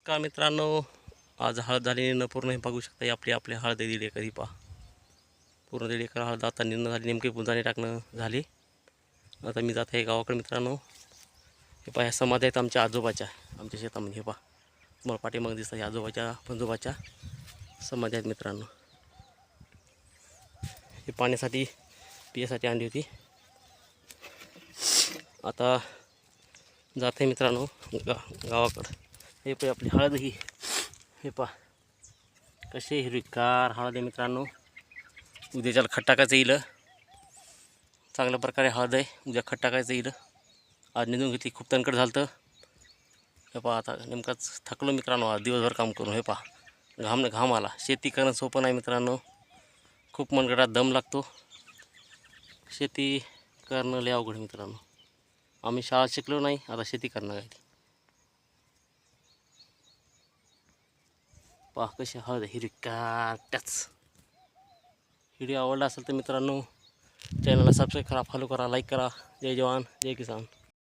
का मित्रांनो, आज हळद झाली न पूर्ण हे बघू शकता. आपली हळद 1.5 एकर ही पहा. पूर्ण 1.5 एकर हळद आता निंदणं झाली, नेमके बुंजाने टाकणं झाली. आता मी जात आहे गावाकडे मित्रांनो. हे पहा, ह्या समाधी आहेत आमच्या आजोबाच्या, आमच्या शेतामध्ये. हे पहा, तुम्हाला पाठीमागे दिसतं, ह्या आजोबाच्या पंजोबाच्या समाधी आहेत मित्रांनो. हे पाण्यासाठी पिण्यासाठी आणली होती. आता जात आहे मित्रांनो गावाकडं. हे पहा आपली हळद ही. हे पहा कसे हिरवीगार हळद आहे मित्रांनो. उद्या ज्याला खत टाकायचं येईल, चांगल्या प्रकारे हळद आहे. उद्या खत टाकायचं येईल. आज निंदून घेतली, खूप तणकट झालं तर. हे पहा, आता नेमकाच थकलो मित्रांनो आज दिवसभर काम करून. हे पहा, घाम आला. शेती करणं सोपं नाही मित्रांनो, खूप मनगटात दम लागतो. शेती करणं लय अवघड मित्रांनो. आम्ही शाळा शिकलो नाही, आता शेती करणं काय. पहा कशी हळद हिरवीगार टच. व्हिडिओ आवडला असेल तर मित्रांनो चॅनलला सबस्क्राईब करा, फॉलो करा, लाईक करा. जय जवान जय किसान.